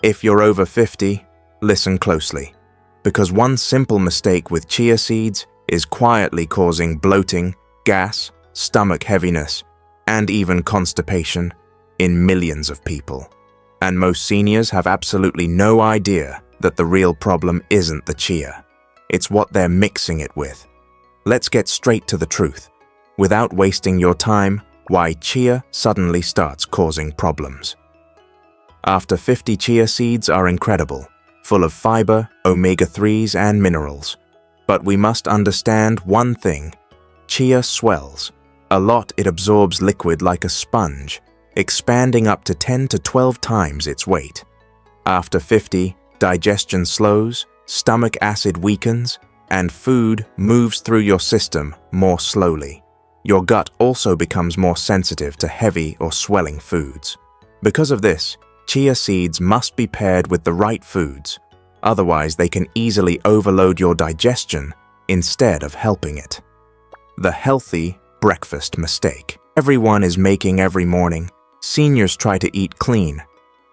If you're over 50, listen closely, because one simple mistake with chia seeds is quietly causing bloating, gas, stomach heaviness, and even constipation in millions of people. And most seniors have absolutely no idea that the real problem isn't the chia. It's what they're mixing it with. Let's get straight to the truth, without wasting your time, why chia suddenly starts causing problems. After 50, chia seeds are incredible, full of fiber, omega-3s, and minerals. But we must understand one thing. Chia swells. A lot it absorbs liquid like a sponge, expanding up to 10 to 12 times its weight. After 50, digestion slows, stomach acid weakens, and food moves through your system more slowly. Your gut also becomes more sensitive to heavy or swelling foods. Because of this, chia seeds must be paired with the right foods, otherwise they can easily overload your digestion instead of helping it. The healthy breakfast mistake. Everyone is making every morning. Seniors try to eat clean,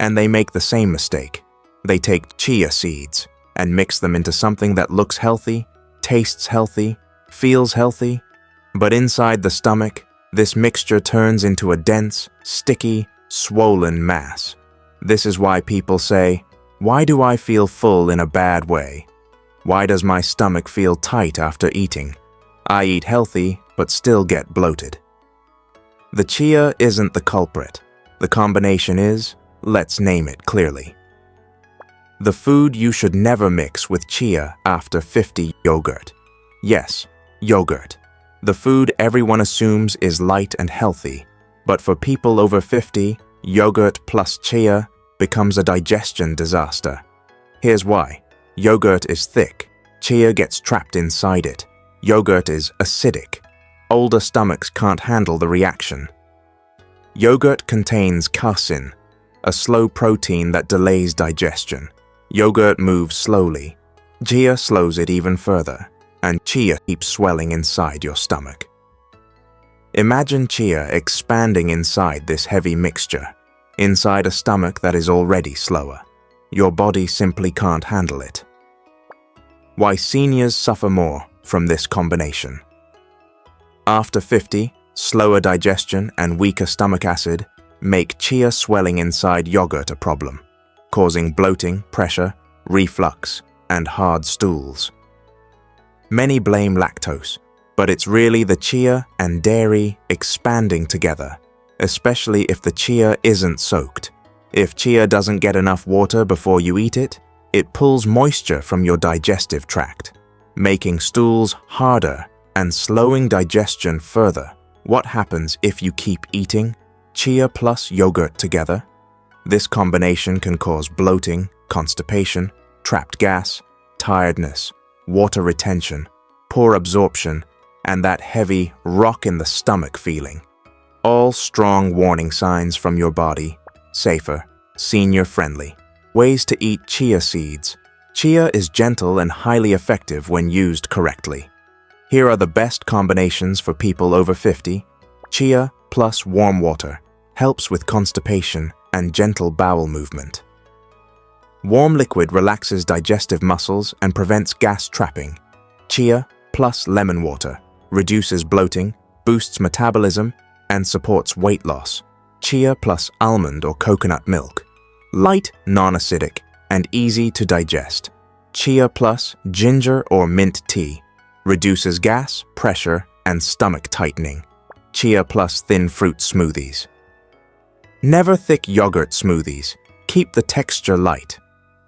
and they make the same mistake. They take chia seeds and mix them into something that looks healthy, tastes healthy, feels healthy, but inside the stomach, this mixture turns into a dense, sticky, swollen mass. This is why people say, "Why do I feel full in a bad way? Why does my stomach feel tight after eating? I eat healthy, but still get bloated." The chia isn't the culprit. The combination is, let's name it clearly. The food you should never mix with chia after 50: yogurt. Yes, yogurt. The food everyone assumes is light and healthy, but for people over 50, yogurt plus chia becomes a digestion disaster. Here's why. Yogurt is thick. Chia gets trapped inside it. Yogurt is acidic. Older stomachs can't handle the reaction. Yogurt contains casein, a slow protein that delays digestion. Yogurt moves slowly. Chia slows it even further, and chia keeps swelling inside your stomach. Imagine chia expanding inside this heavy mixture, inside a stomach that is already slower. Your body simply can't handle it. Why seniors suffer more from this combination. After 50, slower digestion and weaker stomach acid make chia swelling inside yogurt a problem, causing bloating, pressure, reflux, and hard stools. Many blame lactose, but it's really the chia and dairy expanding together, especially if the chia isn't soaked. If chia doesn't get enough water before you eat it, it pulls moisture from your digestive tract, making stools harder and slowing digestion further. What happens if you keep eating chia plus yogurt together? This combination can cause bloating, constipation, trapped gas, tiredness, water retention, poor absorption, and that heavy rock-in-the-stomach feeling. All strong warning signs from your body. Safer, senior-friendly. Ways to eat chia seeds. Chia is gentle and highly effective when used correctly. Here are the best combinations for people over 50. Chia plus warm water helps with constipation and gentle bowel movement. Warm liquid relaxes digestive muscles and prevents gas trapping. Chia plus lemon water reduces bloating, boosts metabolism, and supports weight loss. Chia plus almond or coconut milk. Light, non-acidic, and easy to digest. Chia plus ginger or mint tea. Reduces gas, pressure, and stomach tightening. Chia plus thin fruit smoothies. Never thick yogurt smoothies. Keep the texture light.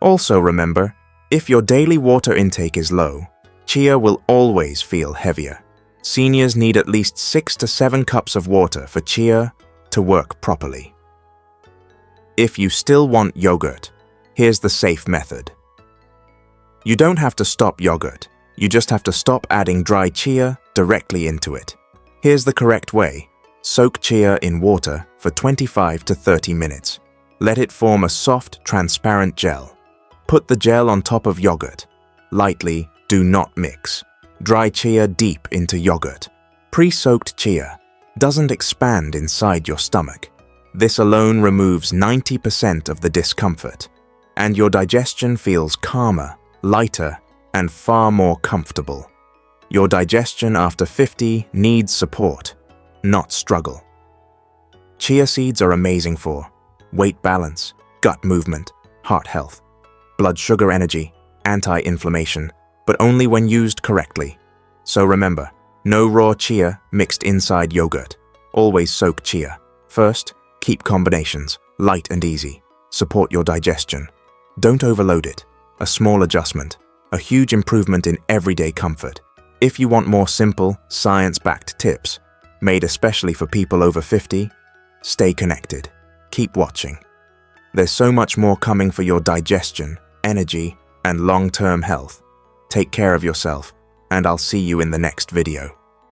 Also remember, if your daily water intake is low, chia will always feel heavier. Seniors need at least 6 to 7 cups of water for chia to work properly. If you still want yogurt, here's the safe method. You don't have to stop yogurt. You just have to stop adding dry chia directly into it. Here's the correct way. Soak chia in water for 25 to 30 minutes. Let it form a soft, transparent gel. Put the gel on top of yogurt. Lightly, do not mix. Dry chia deep into yogurt. Pre-soaked chia doesn't expand inside your stomach. This alone removes 90% of the discomfort. and your digestion feels calmer, lighter, and far more comfortable. Your digestion after 50 needs support, not struggle. Chia seeds are amazing for weight balance, gut movement, heart health, blood sugar energy, anti-inflammation, but only when used correctly. So remember, no raw chia mixed inside yogurt. Always soak chia. First, keep combinations light and easy. Support your digestion. Don't overload it. A small adjustment, a huge improvement in everyday comfort. If you want more simple, science-backed tips, made especially for people over 50, stay connected. Keep watching. There's so much more coming for your digestion, energy, and long-term health. Take care of yourself, and I'll see you in the next video.